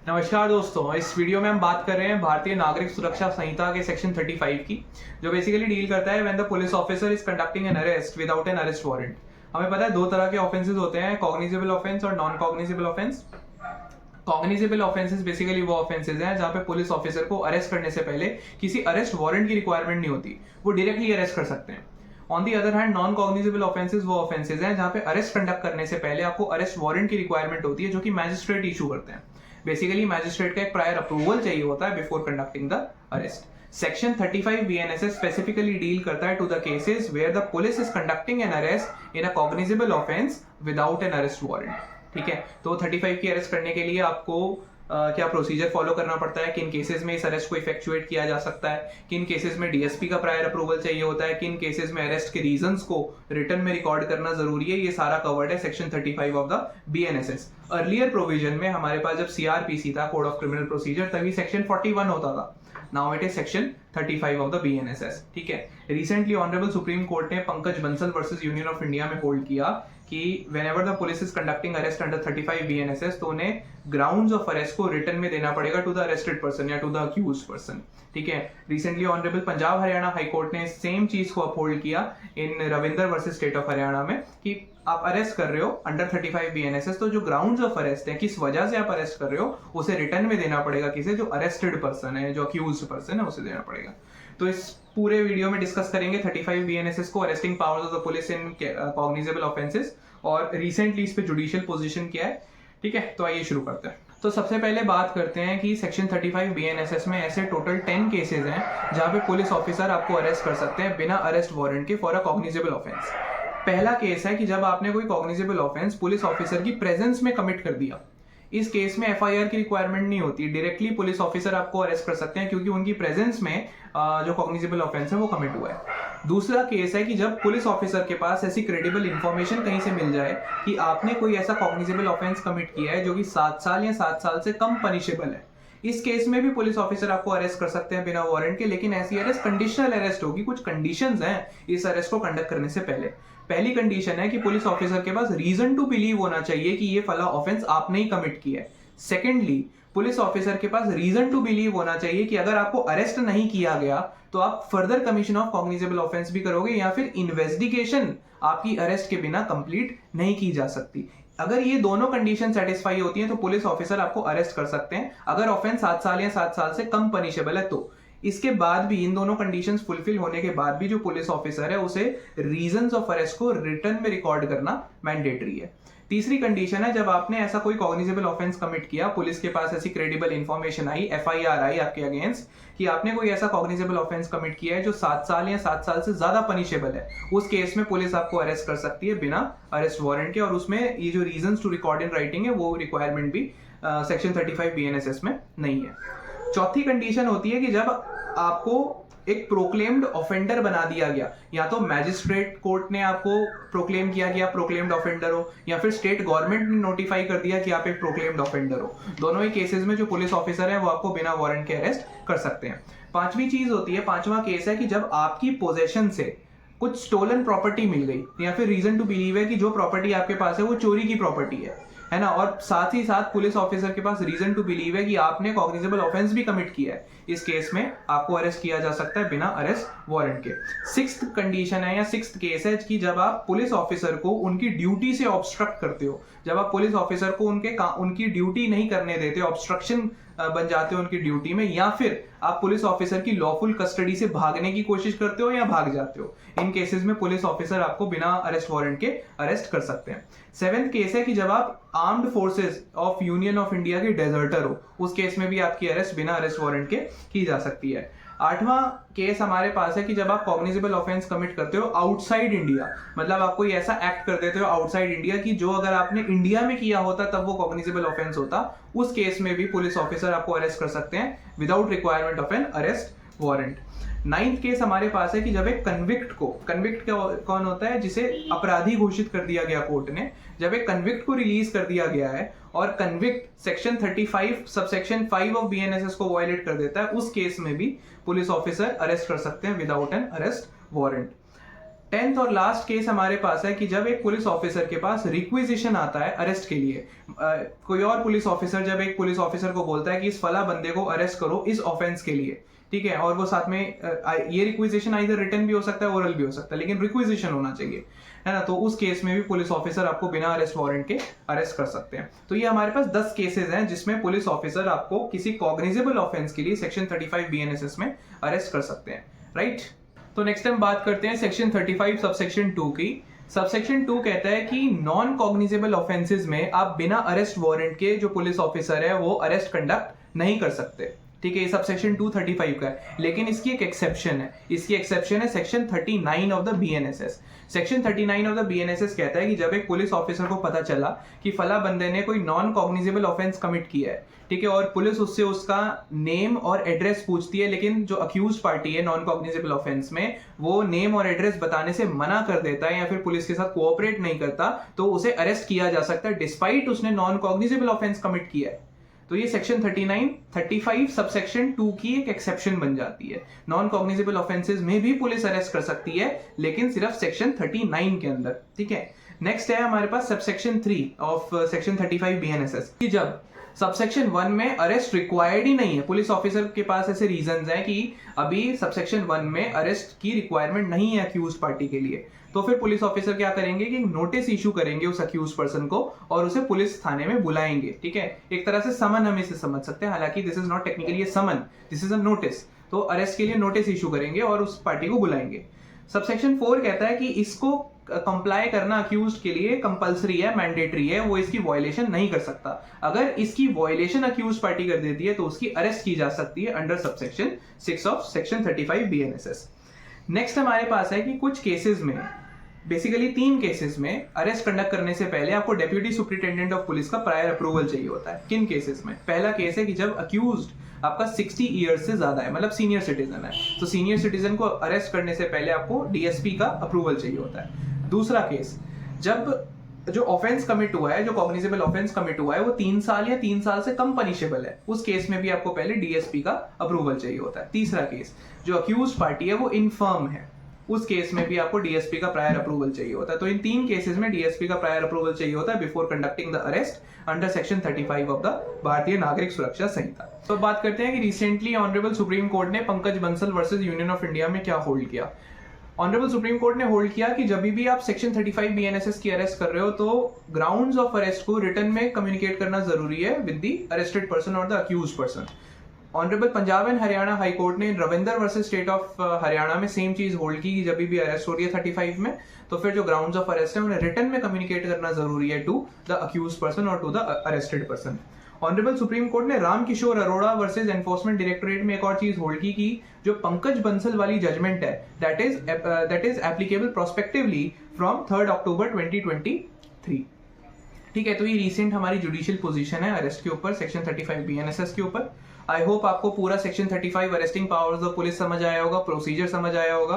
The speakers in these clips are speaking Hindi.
नमस्कार दोस्तों, इस वीडियो में हम बात कर रहे हैं भारतीय नागरिक सुरक्षा संहिता के सेक्शन 35 की, जो बेसिकली डील करता है when the police officer is conducting an arrest without an arrest warrant. हमें पता है दो तरह के ऑफेंसेस होते हैं, कॉग्निजेबल ऑफेंस और non cognizable offence. Cognizable offences basically वो ऑफेंसेस हैं जहां पे पुलिस ऑफिसर को अरेस्ट करने से पहले किसी अरेस्ट वारंट की रिक्वायरमेंट नहीं होती, वो डायरेक्टली अरेस्ट कर सकते हैं। On the other hand, non cognizable offences वो ऑफेंसेस हैं जहां पे अरेस्ट कंडक्ट करने से पहले आपको अरेस्ट वारंट की रिक्वायरमेंट होती है, जो कि मैजिस्ट्रेट इशू करते हैं। बेसिकली मैजिस्ट्रेट का एक प्रायर अप्रूवल चाहिए होता है before conducting the arrest. Section 35 BNSS specifically deal करता है to the cases where the police is conducting an arrest in a cognizable offence without an arrest warrant. ठीक है, तो 35 की अरेस्ट करने के लिए आपको क्या प्रोसीजर फॉलो करना पड़ता है, किन केसेस में इस अरेस्ट को इफेक्चुएट किया जा सकता है, किन केसेस में डीएसपी का प्रायर अप्रूवल चाहिए होता है, किन केसेस में अरेस्ट के रीजंस को रिटर्न में रिकॉर्ड करना जरूरी है, ये सारा कवर्ड है section 35 of the BNSS. Earlier provision में हमारे पास जब सीआरपीसी था, कोड ऑफ क्रिमिनल प्रोसीजर, तभी सेक्शन 41 होता था। Now it is section 35 of the BNSS. ठीक है, रिसेंटली ऑनरेबल सुप्रीम कोर्ट ने Pankaj Bansal versus union of India में होल्ड किया कि whenever the police is conducting arrest under 35 BNSS, तो उन्हें ग्राउंड्स ऑफ अरेस्ट को रिटर्न में देना पड़ेगा टू द अरेस्टेड पर्सन या टू द अक्यूज्ड पर्सन। ठीक है, recently honourable Punjab Haryana high court ने सेम चीज को अपहोल्ड किया in Ravinder versus state of Haryana में कि आप अरेस्ट कर रहे हो अंडर 35 BNSS, तो जो ग्राउंड्स ऑफ अरेस्ट है, किस वजह से आप अरेस्ट कर रहे हो, उसे रिटर्न में देना पड़ेगा किसे, जो अरेस्टेड पर्सन है, जो अक्यूज्ड पर्सन है, उसे देना पड़ेगा। तो इस पूरे वीडियो में डिस्कस करेंगे 35 BNSS को, arresting powers of the police in cognizable offences, और रिसेंटली इस पे जुडिशियल पोजीशन क्या है। ठीक है, तो आइए शुरू करते हैं। तो सबसे पहले बात करते हैं कि सेक्शन 35 BNSS में ऐसे टोटल 10 केसेस हैं जहां पे पुलिस ऑफिसर आपको अरेस्ट कर सकते हैं बिना अरेस्ट वारंट के फॉर अ कॉग्निजेबल ऑफेंस। पहला केस है कि जब आपने कोई कॉग्निजेबल ऑफेंस पुलिस ऑफिसर की प्रेजेंस में कमिट कर दिया। इस केस में एफआईआर की रिक्वायरमेंट नहीं होती, डायरेक्टली पुलिस ऑफिसर आपको अरेस्ट कर सकते हैं क्योंकि उनकी प्रेजेंस में जो कॉग्निजेबल ऑफेंस है वो कमिट हुआ है। दूसरा केस है कि जब पुलिस ऑफिसर के पास ऐसी क्रेडिबल इंफॉर्मेशन कहीं से मिल जाए कि आपने कोई ऐसा कॉग्निजेबल ऑफेंस कमिट किया है जो कि 7 साल या 7 साल से कम पनिशेबल है। इस केस में भी पुलिस ऑफिसर आपको अरेस्ट कर सकते हैं बिना वारंट के, लेकिन ऐसी अरेस्ट कंडीशनल अरेस्ट होगी। कुछ कंडीशंस हैं इस अरेस्ट को कंडक्ट करने से पहले। पहली कंडीशन है कि पुलिस ऑफिसर के पास रीजन टू बिलीव होना चाहिए कि ये फला ऑफेंस आपने ही कमिट किया है। सेकेंडली, पुलिस ऑफिसर के पास रीजन टू बिलीव होना चाहिए कि अगर आपको अरेस्ट नहीं किया गया तो आप further commission of cognizable offence भी करोगे, या फिर इन्वेस्टिगेशन आपकी अरेस्ट के बिना कंप्लीट नहीं की जा सकती। अगर ये दोनों कंडीशन सेटिस्फाई होती हैं तो पुलिस ऑफिसर आपको अरेस्ट कर सकते हैं, अगर ऑफेंस 7 साल या 7 साल से कम पनिशेबल है तो। इसके बाद भी, इन दोनों कंडीशंस फुलफिल होने के बाद भी, जो पुलिस ऑफिसर है उसे रीजंस ऑफ अरेस्ट को रिटर्न में रिकॉर्ड करना मैंडेटरी है। तीसरी कंडीशन है, जब आपने ऐसा कोई कॉग्निजेबल ऑफेंस कमिट किया, पुलिस के पास ऐसी क्रेडिबल इंफॉर्मेशन आई, एफआईआर आई आपके अगेंस्ट कि आपने कोई ऐसा कॉग्निजेबल ऑफेंस कमिट किया है जो 7 साल या 7 साल से ज्यादा पनिशेबल है, उस केस में पुलिस आपको अरेस्ट कर सकती है बिना अरेस्ट वारंट के, और उसमें ये जो reasons to record in writing है वो रिक्वायरमेंट भी सेक्शन 35 BNSS में नहीं है। चौथी कंडीशन होती है कि जब आपको एक प्रोक्लेम्ड ऑफेंडर बना दिया गया, या तो मैजिस्ट्रेट कोर्ट ने आपको प्रोक्लेम किया कि आप प्रोक्लेम्ड ऑफेंडर हो, या फिर स्टेट गवर्नमेंट ने नोटिफाई कर दिया कि आप एक प्रोक्लेम्ड ऑफेंडर हो। दोनों ही केसेस में जो पुलिस ऑफिसर है वो आपको बिना वारंट के अरेस्ट कर सकते हैं। पांचवी चीज होती है, पांचवा केस है कि जब आपकी पोजेशन से कुछ स्टोलन प्रॉपर्टी मिल गई, या फिर रीजन टू बिलीव है कि जो प्रॉपर्टी आपके पास है वो चोरी की प्रॉपर्टी है ना, और साथ ही साथ पुलिस ऑफिसर के पास रीजन टू बिलीव है कि आपने कॉग्निजेबल ऑफेंस भी कमिट किया है। इस केस में आपको अरेस्ट किया जा सकता है बिना अरेस्ट वारंट के। सिक्स्थ कंडीशन है या सिक्स्थ केस है कि जब आप पुलिस ऑफिसर को उनकी ड्यूटी से ऑब्स्ट्रक्ट करते हो, जब आप पुलिस ऑफिसर को उनकी ड्यूटी नहीं करने देते, ऑब्स्ट्रक्शन बन जाते हो उनकी ड्यूटी में, या फिर आप पुलिस ऑफिसर की लॉफुल कस्टडी से भागने की कोशिश करते हो या भाग जाते हो, इन केसेस में पुलिस ऑफिसर आपको बिना अरेस्ट वारंट के अरेस्ट कर सकते हैं। सेवेंथ केस है कि जब आप armed forces of union of India के डेजर्टर हो, उस केस में भी आपकी अरेस्ट बिना अरेस्ट वारंट के की जा सकती है। आठवां केस हमारे पास है कि जब आप कॉग्निजेबल ऑफेंस कमिट करते हो आउटसाइड इंडिया, मतलब आप कोई ऐसा एक्ट कर देते हो आउटसाइड इंडिया कि जो अगर आपने इंडिया में किया होता तब वो कॉग्निजेबल ऑफेंस होता, उस केस में भी पुलिस ऑफिसर आपको अरेस्ट कर सकते हैं without requirement of an arrest warrant. Ninth case हमारे पास है कि जब एक कन्विक्ट कौन होता है, जिसे अपराधी घोषित कर दिया गया कोर्ट ने, जब एक कन्विक्ट को रिलीज कर दिया गया है और convict section 35 subsection 5 of BNSS को वायलेट कर देता है, उस केस में भी पुलिस ऑफिसर अरेस्ट कर सकते हैं without an arrest warrant. 10th और लास्ट केस हमारे पास है कि जब एक पुलिस ऑफिसर के पास रिक्विजिशन आता है अरेस्ट के लिए, कोई और पुलिस ऑफिसर जब एक पुलिस ऑफिसर को बोलता है कि इस फला बंदे को अरेस्ट करो इस ऑफेंस के लिए, ठीक है, और वो साथ में ये रिक्विजिशन आइदर रिटन भी हो सकता है, ओरल भी हो सकता है, लेकिन रिक्विजिशन होना चाहिए, है ना। तो उस केस में भी पुलिस ऑफिसर आपको बिना अरेस्ट वारंट के अरेस्ट कर सकते हैं। तो ये हमारे पास 10 केसेस हैं जिसमें पुलिस ऑफिसर आपको किसी कॉग्निजेबल ऑफेंस के लिए सेक्शन 35 BNSS में अरेस्ट कर सकते हैं, राइट। तो नेक्स्ट टाइम बात करते हैं सेक्शन 35 सबसेक्शन 2 की। सबसेक्शन 2 कहता है कि नॉन कॉग्निजेबल ऑफेंसेस में आप बिना अरेस्ट वारंट के जो पुलिस ऑफिसर है वो अरेस्ट कंडक्ट नहीं कर सकते, ठीक है। ये सबसेक्शन 235 का है, लेकिन इसकी एक एक्सेप्शन है। इसकी एक्सेप्शन है section 39 of the BNSS। Section 39 of the BNSS कहता है कि जब एक पुलिस ऑफिसर को पता चला कि फला बंदे ने कोई नॉन कॉग्निजेबल ऑफेंस कमिट किया है, ठीक है, और पुलिस उससे उसका नेम और एड्रेस पूछती है, लेकिन जो अक्यूज पार्टी है नॉन कॉग्निजेबल ऑफेंस में वो नेम और एड्रेस बताने से मना कर देता है या फिर पुलिस के साथ कोऑपरेट नहीं करता, तो उसे अरेस्ट किया जा सकता है डिस्पाइट उसने नॉन कॉग्निजेबल ऑफेंस कमिट किया है। तो ये सेक्शन 35 सबसेक्शन 2 की एक एक्सेप्शन बन जाती है। नॉन कॉग्निजेबल ऑफेंसेस में भी पुलिस अरेस्ट कर सकती है, लेकिन सिर्फ सेक्शन 39 के अंदर, ठीक है। नेक्स्ट है हमारे पास सबसेक्शन 3 ऑफ सेक्शन 35 BNSS कि जब सबसेक्शन 1 में अरेस्ट रिक्वायर्ड ही नहीं है, पुलिस ऑफिसर के पास ऐसे रीजंस हैं कि अभी सबसेक्शन 1 में अरेस्ट की रिक्वायरमेंट नहीं है अक्यूज पार्टी के लिए, तो फिर पुलिस ऑफिसर क्या करेंगे कि नोटिस इशू करेंगे उस अक्यूज पर्सन को और उसे पुलिस थाने में बुलाएंगे, ठीक है। एक तरह से समन हम इसे समझ सकते हैं, हालांकि this is not technically a summon, this is a notice. तो अरेस्ट के लिए नोटिस इशू करेंगे और उस पार्टी को बुलाएंगे। सबसेक्शन 4 कहता है कि इसको कंप्लाई करना अक्यूज के लिए कंपलसरी है, मैंडेटरी है, वो इसकी वायलेशन नहीं कर सकता। अगर इसकी वायलेशन अक्यूज पार्टी कर देती है तो उसकी अरेस्ट की जा सकती है under subsection 6 of section 35 BNSS। Next हमारे पास है कि कुछ केसेस में, बेसिकली 3 केसेस में अरेस्ट कंडक्ट करने से पहले आपको डेप्यूटी सुपरिटेंडेंट ऑफ पुलिस का प्रायर अप्रूवल चाहिए होता है। किन केसेस में? पहला केस है कि जब अक्यूज्ड आपका 60 ईयर्स से ज्यादा है, मतलब सीनियर सिटीजन है, तो सीनियर सिटीजन को अरेस्ट करने से पहले आपको DSP का अप्रूवल चाहिए होता है। दूसरा केस, जब जो ऑफेंस कमिट हुआ है, जो कॉग्निजेबल ऑफेंस कमिट हुआ है वो 3 साल या 3 साल से कम पनिशेबल है, उस केस में भी आपको पहले DSP का अप्रूवल चाहिए होता है। तीसरा केस, जो अक्यूज पार्टी है वो इनफर्म है, उस केस में भी आपको DSP का प्रायर अप्रूवल चाहिए होता है। तो इन 3 केसेस में DSP का प्रायर अप्रूवल चाहिए होता है before conducting the arrest under section 35 of the भारतीय नागरिक सुरक्षा संहिता। तो बात करते हैं कि रिसेंटली ऑनरेबल सुप्रीम कोर्ट ने Pankaj Bansal versus union of India में क्या होल्ड किया। ऑनरेबल सुप्रीम कोर्ट ने होल्ड किया कि जब भी आप सेक्शन 35 BNSS की अरेस्ट कर रहे हो तो ग्राउंड्स ऑफ अरेस्ट को रिटन में कम्युनिकेट करना जरूरी है विद द अरेस्टेड पर्सन और the accused person. Honourable Punjab and Haryana high court ने Ravinder versus state of Haryana में सेम चीज होल्ड की कि जब भी अरेस्ट हो रही है 35 में, तो फिर जो ग्राउंड्स ऑफ अरेस्ट है उन्हें रिटन में कम्युनिकेट करना जरूरी है टू द अक्यूज्ड पर्सन और to the arrested person. Honourable supreme court ने Ramkishor Arora versus enforcement directorate में एक और चीज होल्ड की कि जो पंकज बंसल वाली जजमेंट है that is applicable prospectively from 3 अक्टूबर 2023, ठीक है। तो ये रिसेंट हमारी जुडिशियल पोजीशन है अरेस्ट के ऊपर सेक्शन 35 BNSS के ऊपर। आई होप आपको पूरा section 35 arresting powers of police समझ आया होगा, प्रोसीजर समझ आया होगा,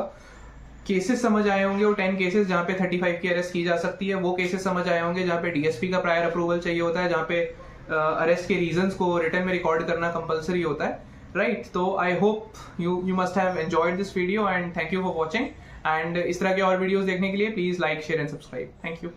केसेस समझ आए होंगे, वो 10 केसेस जहां पे 35 की अरेस्ट की जा सकती है, वो केसेस समझ आए होंगे जहां पे DSP का प्रायर अप्रूवल चाहिए होता है, जहां पे अरेस्ट के रीजंस को रिटन में रिकॉर्ड करना कंपलसरी होता है, राइट। तो I hope you must have enjoyed this video and thank you for watching. And इस तरह के और वीडियोस देखने के लिए please like, share and subscribe. Thank you.